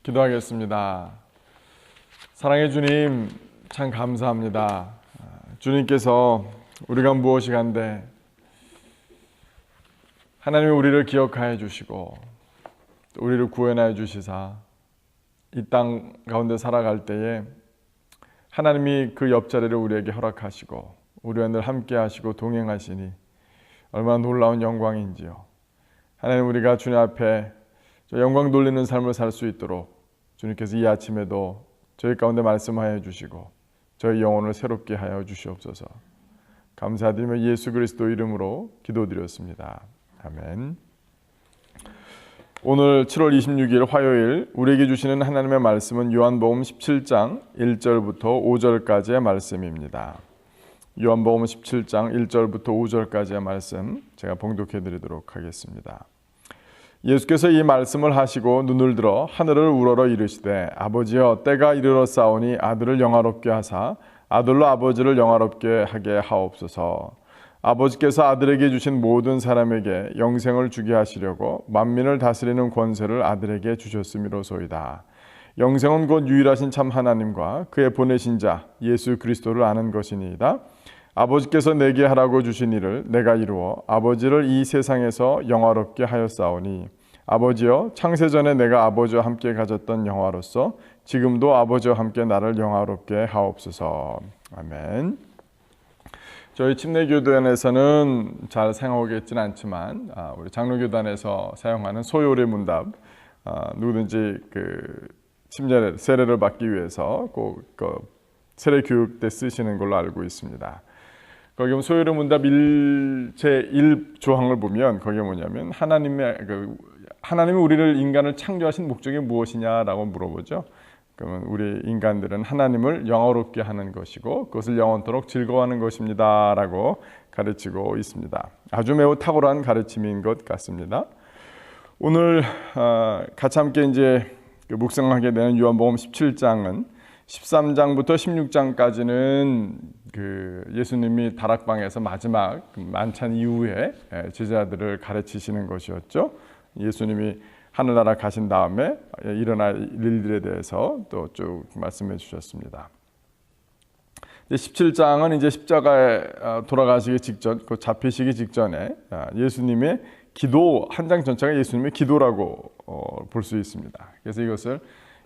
기도하겠습니다. 사랑의 주님, 참 감사합니다. 주님께서 우리가 무엇이 간데 하나님이 우리를 기억하여 주시고 우리를 구원하여 주시사 이 땅 가운데 살아갈 때에 하나님이 그 옆자리를 우리에게 허락하시고 우리와 늘 함께 하시고 동행하시니 얼마나 놀라운 영광인지요. 하나님, 우리가 주님 앞에 영광 돌리는 삶을 살 수 있도록 주님께서 이 아침에도 저희 가운데 말씀하여 주시고 저희 영혼을 새롭게 하여 주시옵소서. 감사드리며 예수 그리스도 이름으로 기도드렸습니다. 아멘. 오늘 7월 26일 화요일 우리에게 주시는 하나님의 말씀은 요한복음 17장 1절부터 5절까지의 말씀입니다. 요한복음 17장 1절부터 5절까지의 말씀 제가 봉독해 드리도록 하겠습니다. 예수께서 이 말씀을 하시고 눈을 들어 하늘을 우러러 이르시되 아버지여, 때가 이르렀사오니 아들을 영화롭게 하사 아들로 아버지를 영화롭게 하게 하옵소서. 아버지께서 아들에게 주신 모든 사람에게 영생을 주게 하시려고 만민을 다스리는 권세를 아들에게 주셨음이로소이다. 영생은 곧 유일하신 참 하나님과 그의 보내신 자 예수 그리스도를 아는 것이니이다. 아버지께서 내게 하라고 주신 일을 내가 이루어 아버지를 이 세상에서 영화롭게 하였사오니 아버지여, 창세전에 내가 아버지와 함께 가졌던 영화로서 지금도 아버지와 함께 나를 영화롭게 하옵소서. 아멘. 저희 침례교단에서는 잘 사용하고 있지는 않지만 우리 장로교단에서 사용하는 소요리 문답, 누구든지 그 세례를 받기 위해서 꼭 세례 교육 때 쓰시는 걸로 알고 있습니다. 거기 보면 소요리 문답 제1조항을 보면 거기에 뭐냐면 하나님이 우리를 인간을 창조하신 목적이 무엇이냐라고 물어보죠. 그러면 우리 인간들은 하나님을 영화롭게 하는 것이고 그것을 영원토록 즐거워하는 것입니다 라고 가르치고 있습니다. 아주 매우 탁월한 가르침인 것 같습니다. 오늘 같이 함께 이제 묵상하게 되는 요한복음 17장은 13장부터 16장까지는 그 예수님이 다락방에서 마지막 만찬 이후에 제자들을 가르치시는 것이었죠. 예수님이 하늘나라 가신 다음에 일어날 일들에 대해서 또 쭉 말씀해 주셨습니다. 17장은 이제 십자가에 돌아가시기 직전, 그 잡히시기 직전에 예수님의 기도 한 장 전체가 예수님의 기도라고 볼 수 있습니다. 그래서 이것을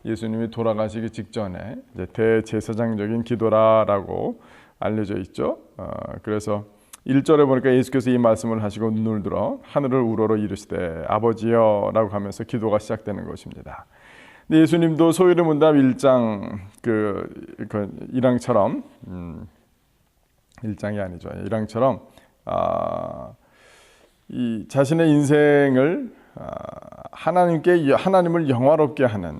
예수님이 돌아가시기 직전에 이제 대제사장적인 기도라고 알려져 있죠. 그래서 1절에 보니까 예수께서 이 말씀을 하시고 눈을 들어 하늘을 우러러 이르시되 아버지여 라고 하면서 기도가 시작되는 것입니다. 근데 예수님도 소요리 문답 1장 1항처럼 1장이 아니죠. 1항처럼 이 자신의 인생을 하나님을 영화롭게 하는,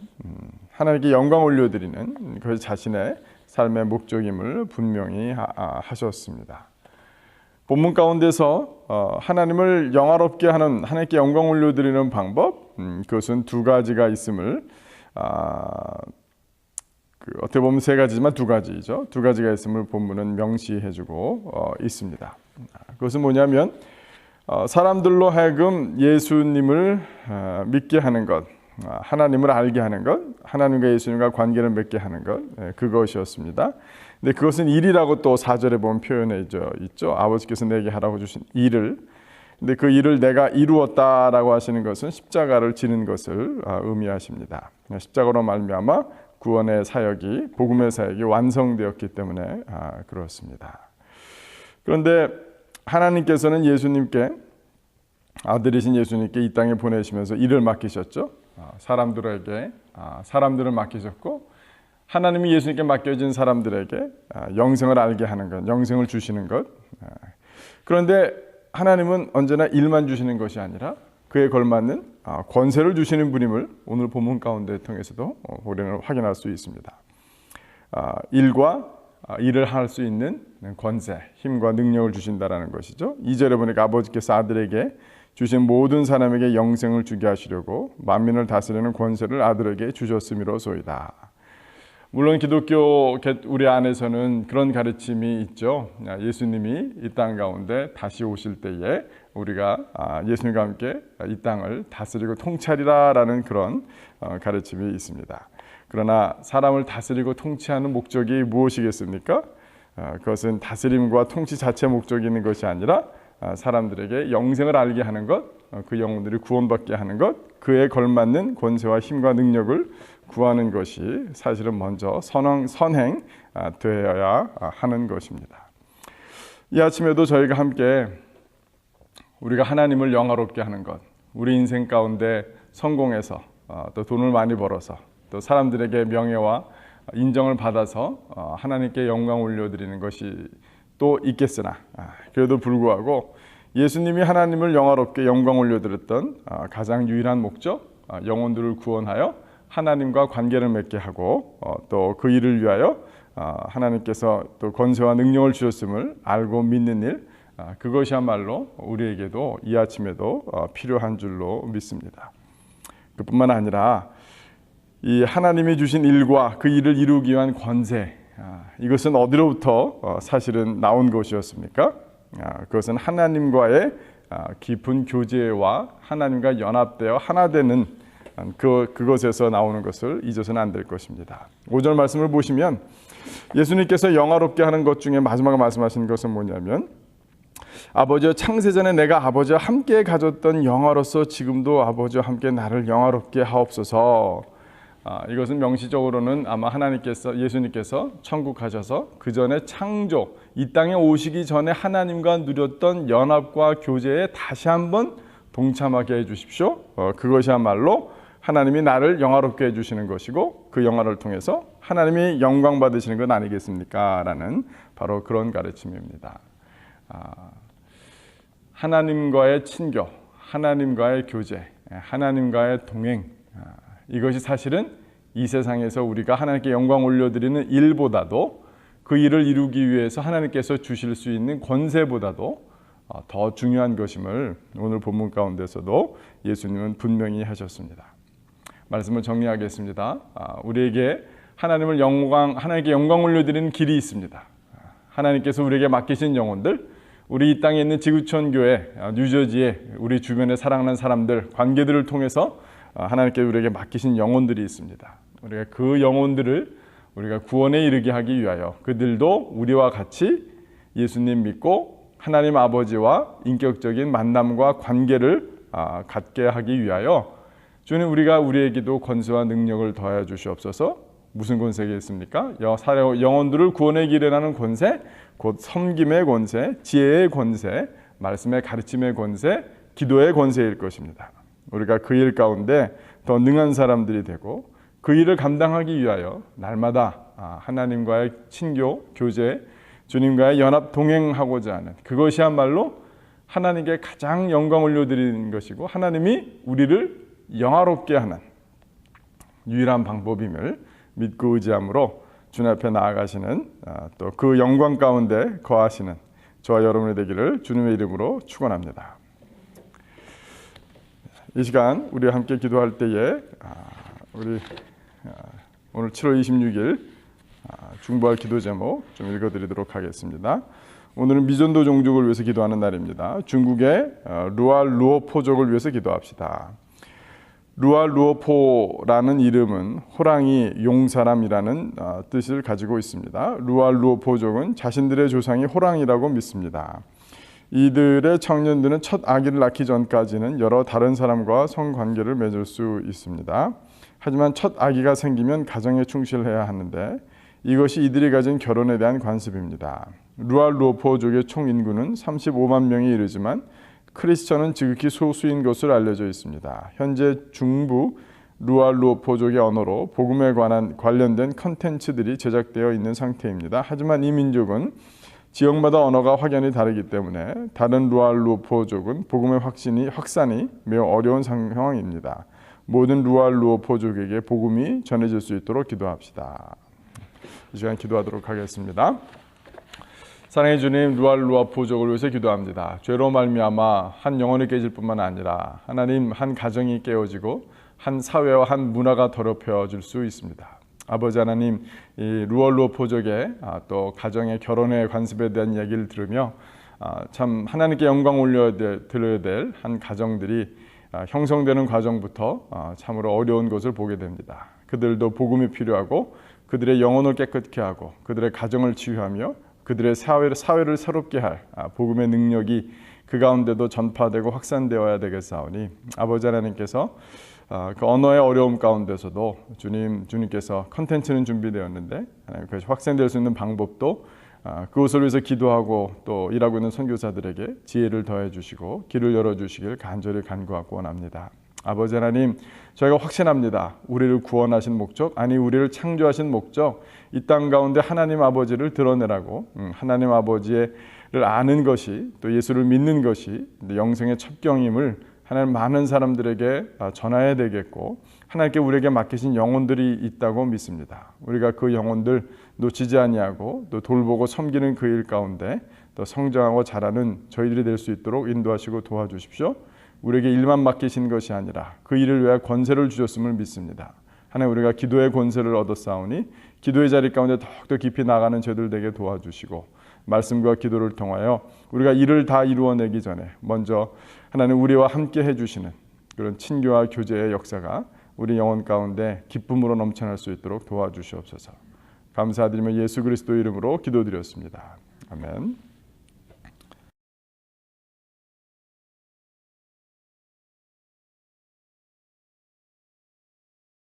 하나님께 영광 올려드리는 그 자신의 삶의 목적임을 분명히 하셨습니다. 본문 가운데서 하나님을 영화롭게 하는, 하나님께 영광 올려드리는 방법, 그것은 두 가지가 있음을 어떻게 보면 세 가지지만 두 가지죠. 두 가지가 있음을 본문은 명시해주고 있습니다. 그것은 뭐냐면 사람들로 하여금 예수님을 믿게 하는 것, 하나님을 알게 하는 것, 하나님과 예수님과 관계를 맺게 하는 것, 그것이었습니다. 근데 그것은 일이라고 또 4절에 보면 표현해 있죠. 아버지께서 내게 하라고 주신 일을. 근데 그 일을 내가 이루었다라고 하시는 것은 십자가를 지는 것을 의미하십니다. 십자가로 말미암아 구원의 사역이, 복음의 사역이 완성되었기 때문에 그렇습니다. 그런데 하나님께서는 예수님께, 아들이신 예수님께 이 땅에 보내시면서 일을 맡기셨죠. 사람들을 맡기셨고 하나님이 예수님께 맡겨진 사람들에게 영생을 알게 하는 것, 영생을 주시는 것. 그런데 하나님은 언제나 일만 주시는 것이 아니라 그에 걸맞는 권세를 주시는 분임을 오늘 본문 가운데 통해서도 우리는 확인할 수 있습니다. 일을 할 수 있는 권세, 힘과 능력을 주신다라는 것이죠. 2절에 보니까 아버지께서 아들에게 주신 모든 사람에게 영생을 주게 하시려고 만민을 다스리는 권세를 아들에게 주셨음이로소이다. 물론 기독교 우리 안에서는 그런 가르침이 있죠. 예수님이 이 땅 가운데 다시 오실 때에 우리가 예수님과 함께 이 땅을 다스리고 통치하리라라는 그런 가르침이 있습니다. 그러나 사람을 다스리고 통치하는 목적이 무엇이겠습니까? 그것은 다스림과 통치 자체 목적이 있는 것이 아니라 사람들에게 영생을 알게 하는 것, 그 영혼들이 구원받게 하는 것, 그에 걸맞는 권세와 힘과 능력을 구하는 것이 사실은 먼저 선행되어야 하는 것입니다. 이 아침에도 저희가 함께 우리가 하나님을 영화롭게 하는 것, 우리 인생 가운데 성공해서 또 돈을 많이 벌어서 또 사람들에게 명예와 인정을 받아서 하나님께 영광 올려드리는 것이 또 있겠으나 그래도 불구하고 예수님이 하나님을 영화롭게 영광 올려드렸던 가장 유일한 목적, 영혼들을 구원하여 하나님과 관계를 맺게 하고 또 그 일을 위하여 하나님께서 또 권세와 능력을 주셨음을 알고 믿는 일, 그것이야말로 우리에게도 이 아침에도 필요한 줄로 믿습니다. 그뿐만 아니라 이 하나님이 주신 일과 그 일을 이루기 위한 권세, 이것은 어디로부터 사실은 나온 것이었습니까? 그것은 하나님과의 깊은 교제와 하나님과 연합되어 하나 되는 그것에서 나오는 것을 잊어서는 안 될 것입니다. 5절 말씀을 보시면 예수님께서 영화롭게 하는 것 중에 마지막에 말씀하신 것은 뭐냐면, 아버지여, 창세전에 내가 아버지와 함께 가졌던 영화로서 지금도 아버지와 함께 나를 영화롭게 하옵소서. 이것은 명시적으로는 아마 예수님께서 천국 가셔서 그 전에 창조, 이 땅에 오시기 전에 하나님과 누렸던 연합과 교제에 다시 한번 동참하게 해주십시오. 그것이야말로 하나님이 나를 영화롭게 해주시는 것이고 그 영화를 통해서 하나님이 영광 받으시는 것 아니겠습니까? 라는 바로 그런 가르침입니다. 하나님과의 친교, 하나님과의 교제, 하나님과의 동행, 이것이 사실은 이 세상에서 우리가 하나님께 영광 올려드리는 일보다도 그 일을 이루기 위해서 하나님께서 주실 수 있는 권세보다도 더 중요한 것임을 오늘 본문 가운데서도 예수님은 분명히 하셨습니다. 말씀을 정리하겠습니다. 우리에게 하나님께 영광 올려드리는 길이 있습니다. 하나님께서 우리에게 맡기신 영혼들, 우리 이 땅에 있는 지구촌 교회, 뉴저지에 우리 주변에 사랑하는 사람들, 관계들을 통해서 하나님께 우리에게 맡기신 영혼들이 있습니다. 우리가 그 영혼들을 우리가 구원에 이르게 하기 위하여 그들도 우리와 같이 예수님 믿고 하나님 아버지와 인격적인 만남과 관계를 갖게 하기 위하여 주님, 우리에게도 권세와 능력을 더하여 주시옵소서. 무슨 권세가 있습니까? 영혼들을 구원의 길에 나는 권세, 곧 섬김의 권세, 지혜의 권세, 말씀의 가르침의 권세, 기도의 권세일 것입니다. 우리가 그 일 가운데 더 능한 사람들이 되고 그 일을 감당하기 위하여 날마다 하나님과의 친교, 교제, 주님과의 연합 동행하고자 하는 그것이야말로 하나님께 가장 영광 올려드리는 것이고 하나님이 우리를 영화롭게 하는 유일한 방법임을 믿고 의지함으로 주님 앞에 나아가시는 또 그 영광 가운데 거하시는 저와 여러분이 되기를 주님의 이름으로 축원합니다. 이 시간 우리와 함께 기도할 때에 우리 오늘 7월 26일 중보할 기도 제목 좀 읽어드리도록 하겠습니다. 오늘은 미전도 종족을 위해서 기도하는 날입니다. 중국의 루알루오포족을 위해서 기도합시다. 루알루오포라는 이름은 호랑이, 용사람이라는 뜻을 가지고 있습니다. 루알루오포족은 자신들의 조상이 호랑이라고 믿습니다. 이들의 청년들은 첫 아기를 낳기 전까지는 여러 다른 사람과 성관계를 맺을 수 있습니다. 하지만 첫 아기가 생기면 가정에 충실해야 하는데 이것이 이들이 가진 결혼에 대한 관습입니다. 루알루오포족의 총 인구는 35만 명이 이르지만 크리스천은 지극히 소수인 것으로 알려져 있습니다. 현재 중부 루알루오포족의 언어로 복음에 관련된 컨텐츠들이 제작되어 있는 상태입니다. 하지만 이 민족은 지역마다 언어가 확연히 다르기 때문에 다른 루알루오포족은 복음의 확산이 매우 어려운 상황입니다. 모든 루알루오포족에게 복음이 전해질 수 있도록 기도합시다. 이 시간 기도하도록 하겠습니다. 사랑해 주님, 루알루오포족을 위해서 기도합니다. 죄로 말미암아 한 영혼이 깨질 뿐만 아니라 하나님 한 가정이 깨어지고 한 사회와 한 문화가 더럽혀질 수 있습니다. 아버지 하나님, 이 루얼로 포족의 또 가정의 결혼의 관습에 대한 얘기를 들으며 참 하나님께 영광 올려드려야 될 한 가정들이 형성되는 과정부터 참으로 어려운 것을 보게 됩니다. 그들도 복음이 필요하고 그들의 영혼을 깨끗게 하고 그들의 가정을 치유하며 그들의 사회를 새롭게 할 복음의 능력이 그 가운데도 전파되고 확산되어야 되겠사오니 아버지 하나님께서 그 언어의 어려움 가운데서도 주님께서 컨텐츠는 준비되었는데 그것이 확산될 수 있는 방법도 그것을 위해서 기도하고 또 일하고 있는 선교사들에게 지혜를 더해 주시고 길을 열어 주시길 간절히 간구하고 원합니다. 아버지 하나님, 저희가 확신합니다. 우리를 구원하신 목적, 아니 우리를 창조하신 목적, 이 땅 가운데 하나님 아버지를 드러내라고 하나님 아버지를 아는 것이 또 예수를 믿는 것이 영생의 첩경임을 하나님 많은 사람들에게 전해야 되겠고 하나님께 우리에게 맡기신 영혼들이 있다고 믿습니다. 우리가 그 영혼들 놓치지 아니하고 또 돌보고 섬기는 그 일 가운데 또 성장하고 자라는 저희들이 될 수 있도록 인도하시고 도와주십시오. 우리에게 일만 맡기신 것이 아니라 그 일을 위하여 권세를 주셨음을 믿습니다. 하나님, 우리가 기도의 권세를 얻었사오니 기도의 자리 가운데 더욱더 깊이 나가는 저희들 되게 도와주시고 말씀과 기도를 통하여 우리가 일을 다 이루어내기 전에 먼저 하나님 우리와 함께 해주시는 그런 친교와 교제의 역사가 우리 영혼 가운데 기쁨으로 넘쳐날 수 있도록 도와주시옵소서. 감사드리며 예수 그리스도 이름으로 기도드렸습니다. 아멘.